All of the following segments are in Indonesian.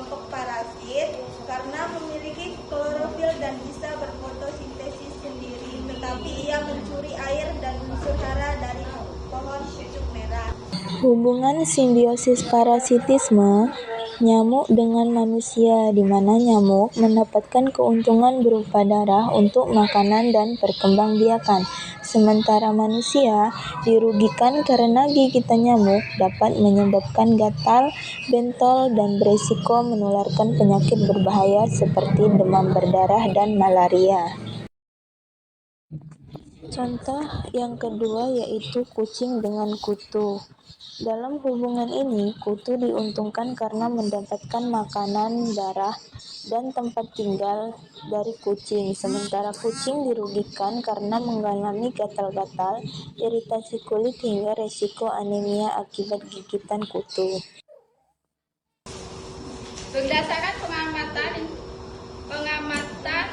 kelompok parasit karena memiliki klorofil dan bisa berfotosintesis sendiri, tetapi ia mencuri air dan unsur hara dari pohon pucuk merah. Hubungan simbiosis parasitisme nyamuk dengan manusia, di mana nyamuk mendapatkan keuntungan berupa darah untuk makanan dan perkembangbiakan, sementara manusia dirugikan karena gigitan nyamuk dapat menyebabkan gatal, bentol, dan beresiko menularkan penyakit berbahaya seperti demam berdarah dan malaria. Contoh yang kedua yaitu kucing dengan kutu. Dalam hubungan ini, kutu diuntungkan karena mendapatkan makanan, darah, dan tempat tinggal dari kucing, sementara kucing dirugikan karena mengalami gatal-gatal, iritasi kulit, hingga resiko anemia akibat gigitan kutu. Berdasarkan pengamatan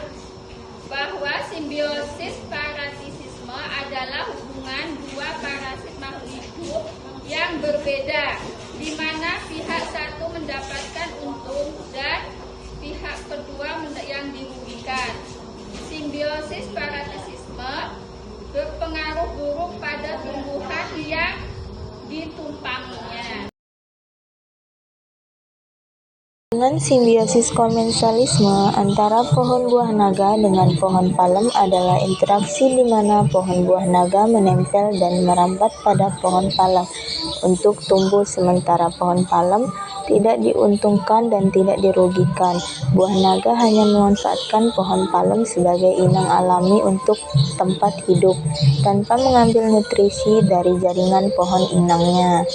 bahwa simbiosis parasitisme adalah hubungan dua parasit makhluk hidup yang berbeda, di mana pihak satu mendapatkan untung dan pihak kedua yang dirugikan. Simbiosis parasitisme berpengaruh buruk pada tumbuhan yang ditumpanginya. Hubungan simbiosis komensalisme antara pohon buah naga dengan pohon palem adalah interaksi di mana pohon buah naga menempel dan merambat pada pohon palem untuk tumbuh, sementara pohon palem tidak diuntungkan dan tidak dirugikan. Buah naga hanya memanfaatkan pohon palem sebagai inang alami untuk tempat hidup, tanpa mengambil nutrisi dari jaringan pohon inangnya.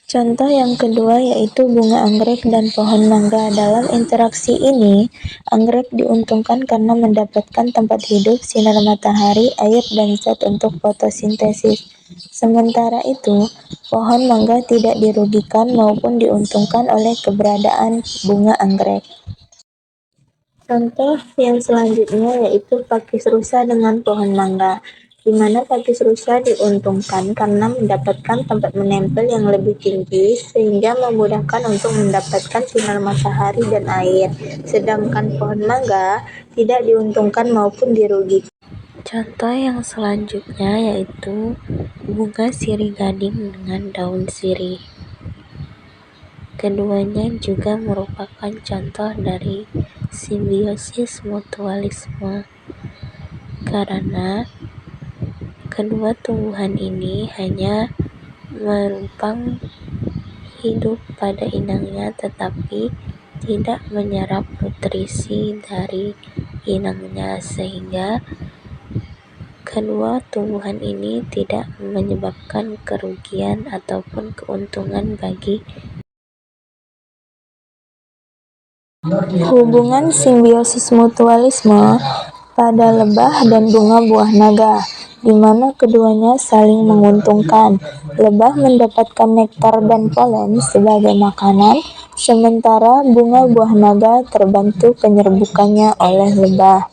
Contoh yang kedua yaitu bunga anggrek dan pohon mangga. Dalam interaksi ini, anggrek diuntungkan karena mendapatkan tempat hidup, sinar matahari, air, dan zat untuk fotosintesis. Sementara itu, pohon mangga tidak dirugikan maupun diuntungkan oleh keberadaan bunga anggrek. Contoh yang selanjutnya yaitu pakis rusa dengan pohon mangga, di mana pakis rusa diuntungkan karena mendapatkan tempat menempel yang lebih tinggi sehingga memudahkan untuk mendapatkan sinar matahari dan air, sedangkan pohon mangga tidak diuntungkan maupun dirugikan. Contoh yang selanjutnya yaitu bunga sirih gading dengan daun sirih. Keduanya juga merupakan contoh dari simbiosis mutualisme, karena kedua tumbuhan ini hanya menumpang hidup pada inangnya tetapi tidak menyerap nutrisi dari inangnya, sehingga kedua tumbuhan ini tidak menyebabkan kerugian ataupun keuntungan bagi. Hubungan simbiosis mutualisme pada lebah dan bunga buah naga, di mana keduanya saling menguntungkan. Lebah mendapatkan nektar dan polen sebagai makanan, sementara bunga buah naga terbantu penyerbukannya oleh lebah.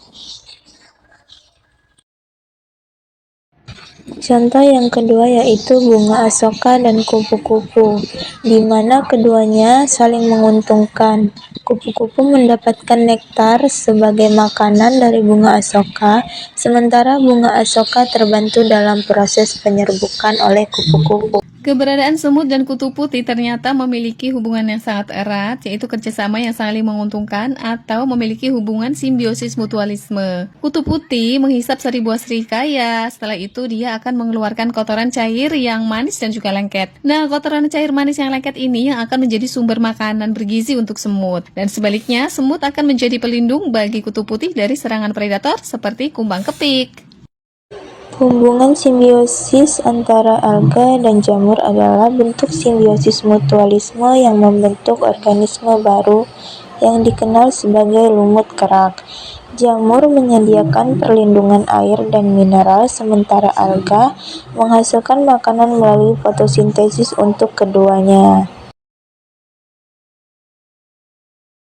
Contoh yang kedua yaitu bunga asoka dan kupu-kupu, di mana keduanya saling menguntungkan. Kupu-kupu mendapatkan nektar sebagai makanan dari bunga asoka, sementara bunga asoka terbantu dalam proses penyerbukan oleh kupu-kupu. Keberadaan semut dan kutu putih ternyata memiliki hubungan yang sangat erat, yaitu kerjasama yang saling menguntungkan atau memiliki hubungan simbiosis mutualisme. Kutu putih menghisap sari buah serikaya, setelah itu dia akan mengeluarkan kotoran cair yang manis dan juga lengket. Nah, kotoran cair manis yang lengket ini yang akan menjadi sumber makanan bergizi untuk semut. Dan sebaliknya, semut akan menjadi pelindung bagi kutu putih dari serangan predator seperti kumbang kepik. Hubungan simbiosis antara alga dan jamur adalah bentuk simbiosis mutualisme yang membentuk organisme baru yang dikenal sebagai lumut kerak. Jamur menyediakan perlindungan air dan mineral, sementara alga menghasilkan makanan melalui fotosintesis untuk keduanya.